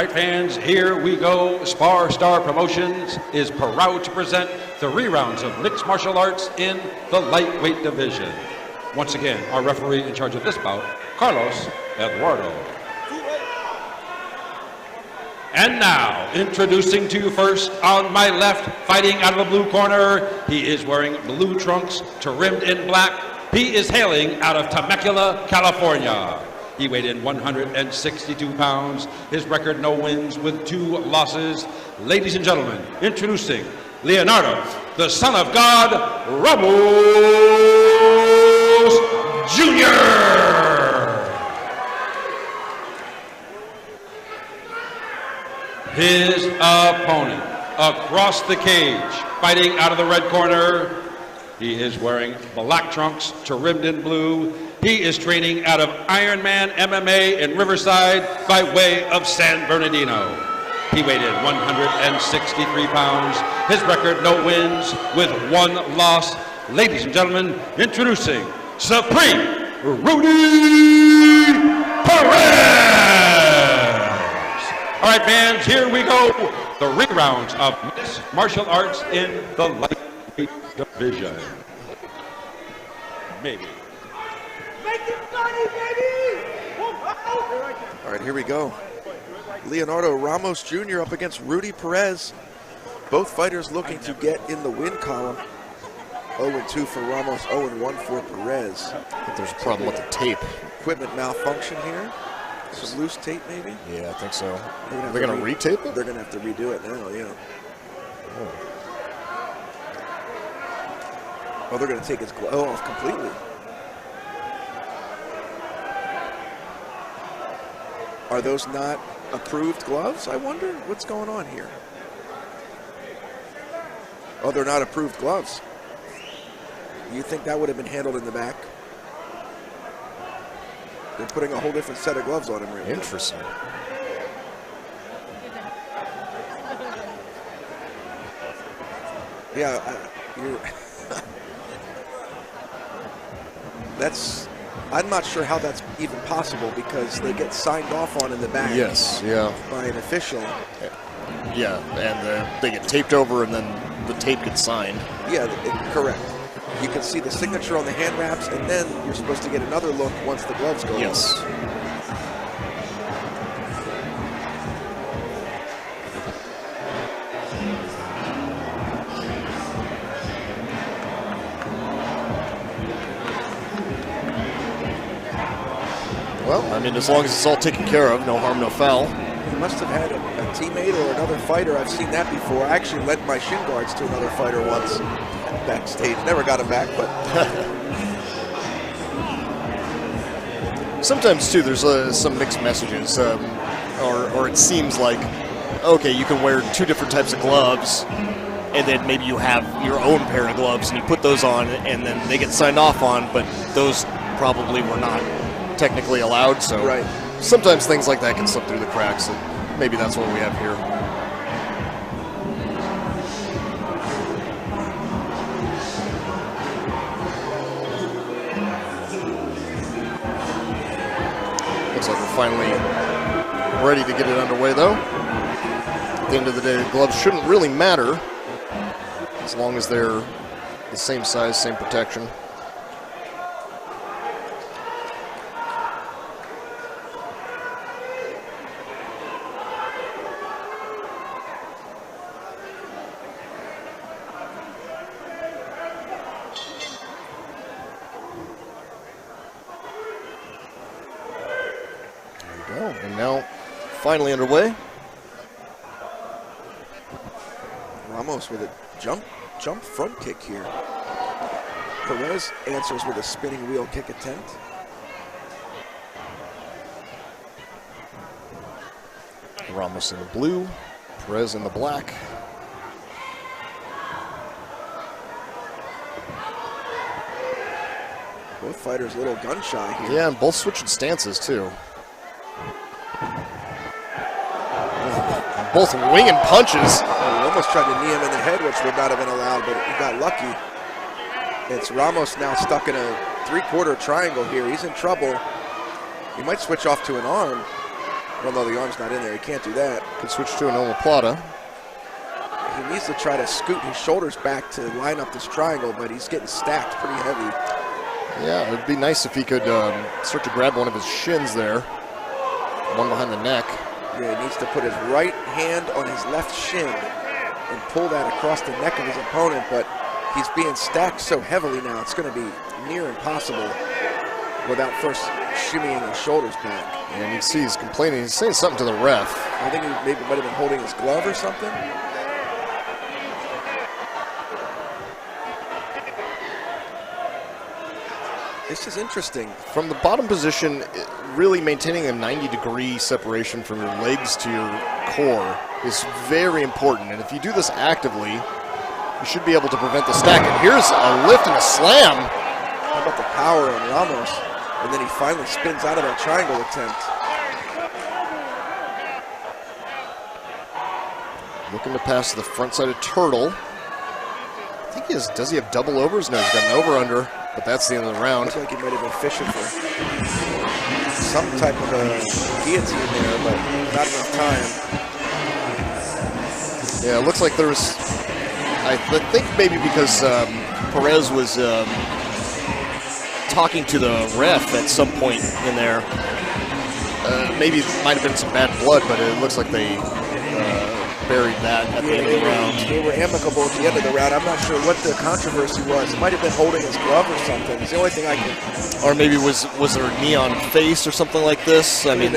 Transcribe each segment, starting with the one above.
right, fans, here we go. SparStar Promotions is proud to present 3 rounds of mixed martial arts in the lightweight division. Once again, our referee in charge of this bout, Carlos Eduardo. And now, introducing to you first, on my left, fighting out of the blue corner, he is wearing blue trunks trimmed in black. He is hailing out of Temecula, California. He weighed in 162 pounds. His record, no wins with 2 losses. Ladies and gentlemen, introducing Leonardo, the son of God, Ramos Jr. His opponent, across the cage, fighting out of the red corner, he is wearing black trunks trimmed in blue. He is training out of Ironman MMA in Riverside by way of San Bernardino. He weighed in 163 pounds. His record, no wins with 1 loss. Ladies and gentlemen, introducing Supreme Rudy Perez. All right, fans, here we go. 3 rounds of mixed martial arts in the lightweight division. Maybe. Make it funny, baby! All right, here we go. Leonardo Ramos Jr. up against Rudy Perez. Both fighters looking to get in the win column. 0-2 for Ramos, 0-1 for Perez. I think there's a problem with the tape. Equipment malfunction here. Some loose tape, maybe? Yeah, I think so. They're going to retape it? They're going to have to redo it now, yeah. Oh, they're going to take his glove off completely. Are those not approved gloves, I wonder? What's going on here? Oh, they're not approved gloves. You think that would have been handled in the back? They're putting a whole different set of gloves on him right now. Interesting. Yeah, that's, I'm not sure how that's even possible because they get signed off on in the back. Yes, yeah. By an official. Yeah, and they get taped over and then the tape gets signed. Yeah, correct. You can see the signature on the hand wraps, and then you're supposed to get another look once the gloves go on. Yes. Well, I mean, as long as it's all taken care of, no harm, no foul. He must have had a teammate or another fighter. I've seen that before. I actually lent my shin guards to another fighter once backstage. Never got him back, but... Sometimes, too, there's some mixed messages, or it seems like, okay, you can wear 2 different types of gloves, and then maybe you have your own pair of gloves, and you put those on, and then they get signed off on, but those probably were not technically allowed, so right. Sometimes things like that can slip through the cracks, and maybe that's what we have here. Looks like we're finally ready to get it underway, though. At the end of the day, the gloves shouldn't really matter as long as they're the same size, same protection. And now, finally underway. Ramos with a jump front kick here. Perez answers with a spinning wheel kick attempt. Ramos in the blue, Perez in the black. Both fighters a little gun shy here. Yeah, and both switching stances too. Both winging punches. He almost tried to knee him in the head, which would not have been allowed, but he got lucky. It's Ramos now stuck in a 3-quarter triangle here. He's in trouble. He might switch off to an arm. Well, no, the arm's not in there. He can't do that. Could switch to an omoplata. He needs to try to scoot his shoulders back to line up this triangle, but he's getting stacked pretty heavy. Yeah, it would be nice if he could start to grab one of his shins there. One behind the neck. Yeah, he needs to put his right hand on his left shin and pull that across the neck of his opponent, but he's being stacked so heavily now, it's going to be near impossible without first shimmying his shoulders back. And you can see he's complaining. He's saying something to the ref. I think he maybe might have been holding his glove or something. This is interesting. From the bottom position, really maintaining a 90-degree separation from your legs to your core is very important. And if you do this actively, you should be able to prevent the stack. And here's a lift and a slam. How about the power on Ramos? And then he finally spins out of that triangle attempt. Looking to pass the front-sided turtle. I think he has, does he have double overs? No, he's got an over-under, but that's the end of the round. Looks like he might have been fishing for some type of a guillotine there, but not enough time. Yeah, it looks like there was, I think maybe because Perez was talking to the ref at some point in there. Maybe it might have been some bad blood, but it looks like they buried that at the end of the round. They were amicable at the end of the round. I'm not sure what the controversy was. It might have been holding his glove or something. It's the only thing I can... Or maybe was there a knee on face or something like this? I mean,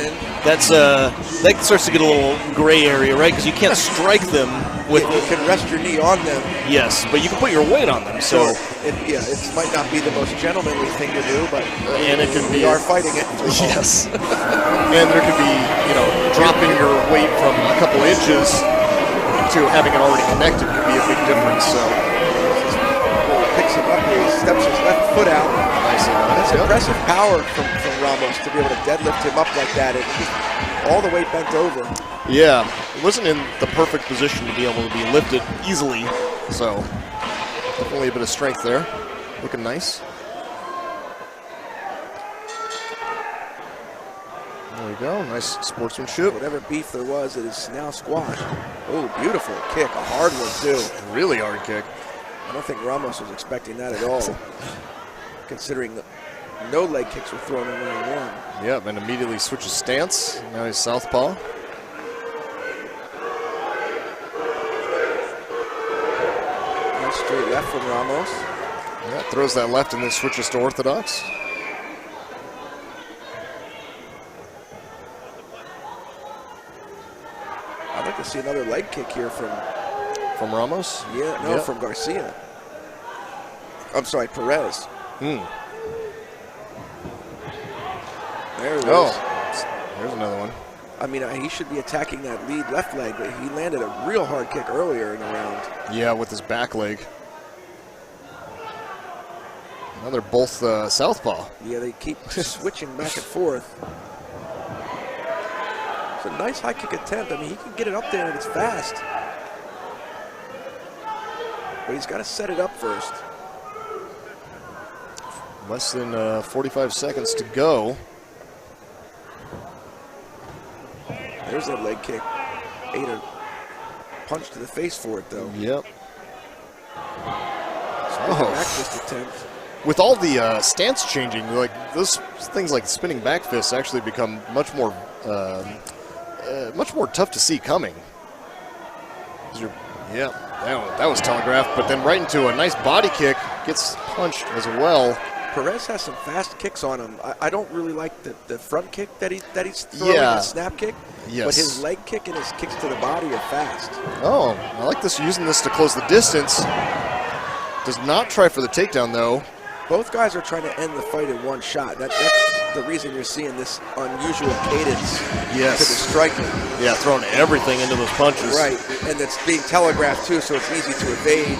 that's that starts to get a little gray area, right? Because you can't strike them with... You can rest your knee on them. Yes, but you can put your weight on them. So it might not be the most gentlemanly thing to do, but and it can we are fighting it. Yes. And there could be, dropping your weight from a couple inches to having it already connected could be a big difference. So picks him up here, he steps his left foot out. That's impressive power from Ramos to be able to deadlift him up like that. It all the way bent over. Yeah, it wasn't in the perfect position to be able to be lifted easily. So definitely a bit of strength there. Looking nice. There we go, nice sportsmanship. Whatever beef there was, it is now squashed. Oh, beautiful kick, a hard one too. Really hard kick. I don't think Ramos was expecting that at all, considering that no leg kicks were thrown in round one. Yep, and immediately switches stance. Now he's southpaw. Nice straight left from Ramos. Yeah, throws that left and then switches to orthodox. I'd like to see another leg kick here from Ramos? Yeah, no, from Garcia. I'm sorry, Perez. There it is. There's another one. I mean, he should be attacking that lead left leg, but he landed a real hard kick earlier in the round. Yeah, with his back leg. Now they're both southpaw. Yeah, they keep switching back and forth. It's a nice high kick attempt. I mean, he can get it up there and it's fast. But he's got to set it up first. Less than 45 seconds to go. There's that leg kick. Ate a punch to the face for it, though. Yep. Back fist attempt. With all the stance changing, like those things like spinning back fists actually become much more tough to see coming. Yeah, that was telegraphed, but then right into a nice body kick, gets punched as well. Perez has some fast kicks on him. I don't really like the front kick that he's throwing, the snap kick. Yes. But his leg kick and his kicks to the body are fast. Oh, I like this, using this to close the distance. Does not try for the takedown, though. Both guys are trying to end the fight in one shot. That's the reason you're seeing this unusual cadence to the striking. Yeah, throwing everything into those punches. Right, and it's being telegraphed too, so it's easy to evade.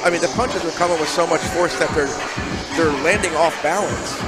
I mean, the punches are coming with so much force that they're landing off balance.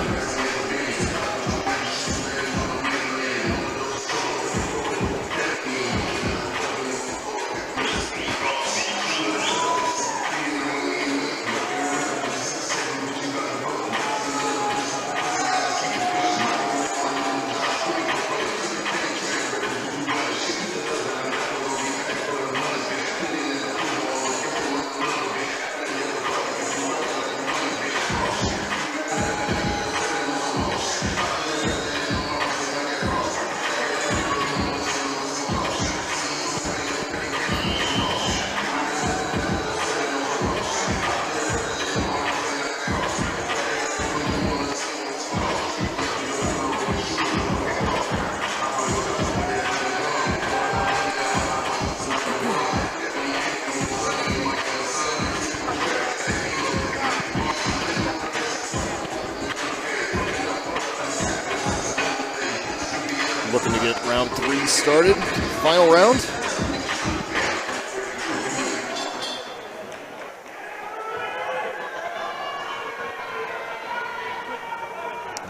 looking to get round 3 started. Final round.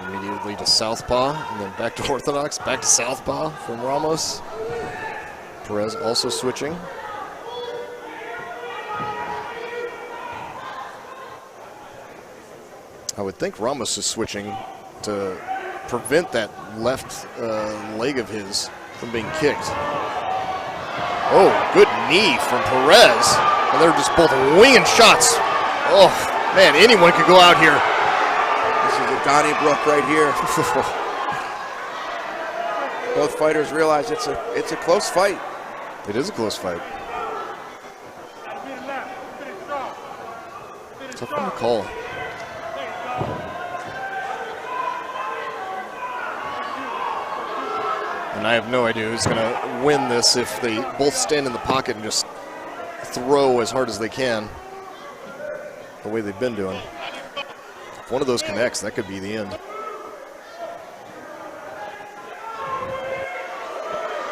Immediately to southpaw, and then back to orthodox, back to southpaw from Ramos. Perez also switching. I would think Ramos is switching to prevent that left leg of his from being kicked. Oh, good knee from Perez. And they're just both winging shots. Oh, man, anyone could go out here. This is a Donnybrook right here. Both fighters realize it's a close fight. It is a close fight. Tough one to call. And I have no idea who's going to win this if they both stand in the pocket and just throw as hard as they can, the way they've been doing. If one of those connects, that could be the end.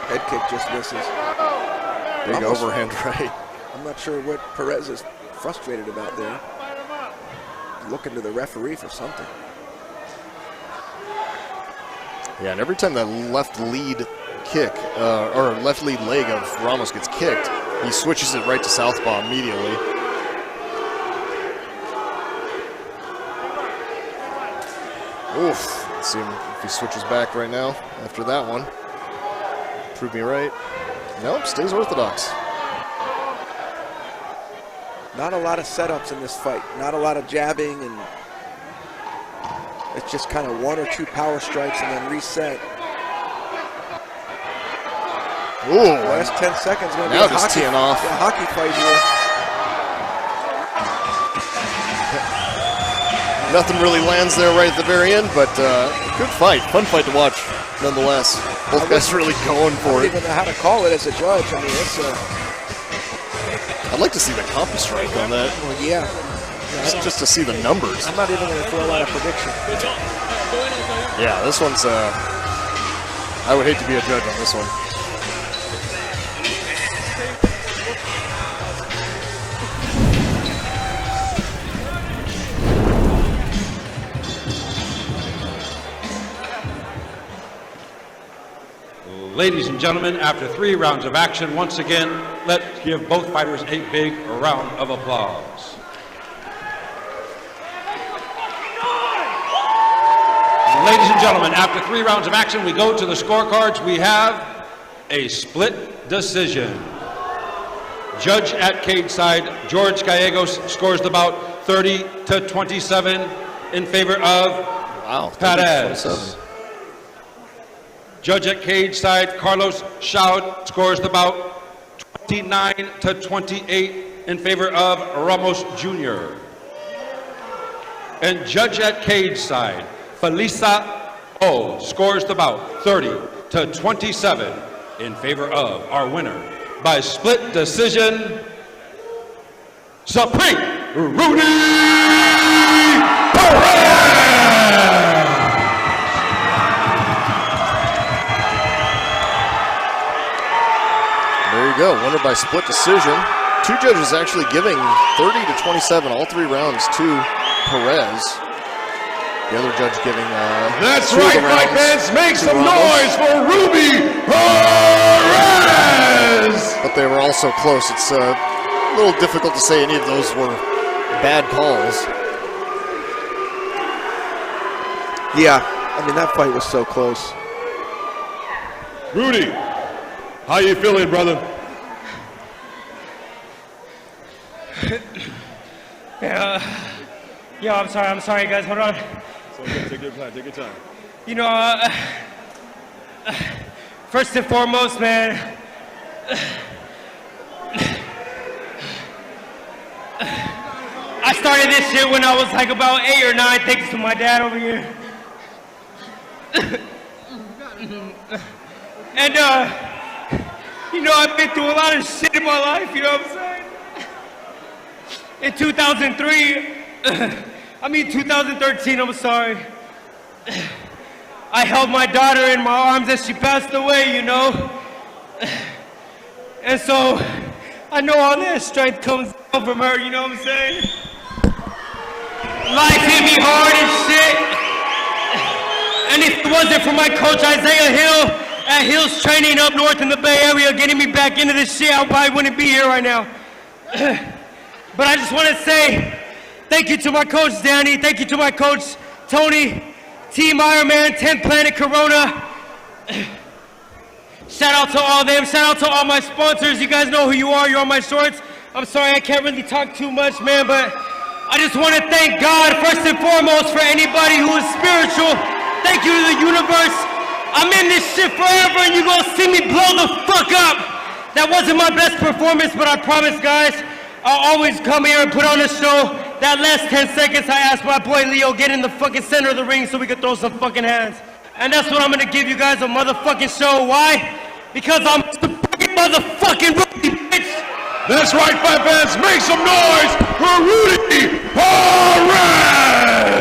Head kick just misses. Big overhand right. I'm not sure what Perez is frustrated about there. Looking to the referee for something. Yeah, and every time that left lead kick, or left lead leg of Ramos gets kicked, he switches it right to southpaw immediately. Oof. Let's see if he switches back right now after that one. Prove me right. Nope, stays orthodox. Not a lot of setups in this fight. Not a lot of jabbing, and it's just kind of 1 or 2 power strikes and then reset. Ooh, last 10 seconds going to be now a just teeing off. A hockey fight here. Nothing really lands there right at the very end, but good fight. Fun fight to watch, nonetheless. Both guys really going for I don't it. even know how to call it as a judge. I mean, it's I'd like to see the comp strike on that. well, yeah. Just to see the numbers. I'm not even going to throw out a prediction. Yeah, this one's, I would hate to be a judge on this one. Ladies and gentlemen, after 3 rounds of action, once again, let's give both fighters a big round of applause. Ladies and gentlemen, after 3 rounds of action, we go to the scorecards. We have a split decision. Judge at cage side, George Gallegos scores the bout 30-27 in favor of Perez. Judge at cage side, Carlos Shaud scores the bout 29-28 in favor of Ramos Jr. And judge at cage side, Felisa O scores the bout 30-27 in favor of our winner by split decision, Supreme Rudy Perez! There you go, winner by split decision. 2 judges actually giving 30-27 all 3 rounds to Perez. The other judge giving That's 2 of the right, fight rounds fans, make to some Ramos. noise for Rudy Perez! But they were also close. It's a little difficult to say any of those were bad calls. Yeah, I mean, that fight was so close. Rudy, how you feeling, brother? Yo, I'm sorry, guys. Hold on. Take your time, take your time. You know, first and foremost, man, I started this shit when I was like about 8 or 9, thanks to my dad over here. And, you know, I've been through a lot of shit in my life, you know what I'm saying? In 2013, I'm sorry. I held my daughter in my arms as she passed away, you know. And so, I know all that strength comes down from her, you know what I'm saying? Life hit me hard and shit. And if it wasn't for my coach, Isaiah Hill, at Hill's training up north in the Bay Area, getting me back into this shit, I probably wouldn't be here right now. But I just want to say thank you to my coach, Danny. Thank you to my coach, Tony, Team Ironman, 10th Planet Corona. Shout out to all them. Shout out to all my sponsors. You guys know who you are. You're on my shorts. I'm sorry I can't really talk too much, man, but I just want to thank God first and foremost for anybody who is spiritual. Thank you to the universe. I'm in this shit forever and you're going to see me blow the fuck up. That wasn't my best performance, but I promise, guys, I'll always come here and put on a show. That last 10 seconds, I asked my boy Leo, get in the fucking center of the ring so we can throw some fucking hands. And that's what I'm going to give you guys, a motherfucking show. Why? Because I'm the fucking motherfucking Rudy, bitch. That's right, fight fans, make some noise for Rudy Perez!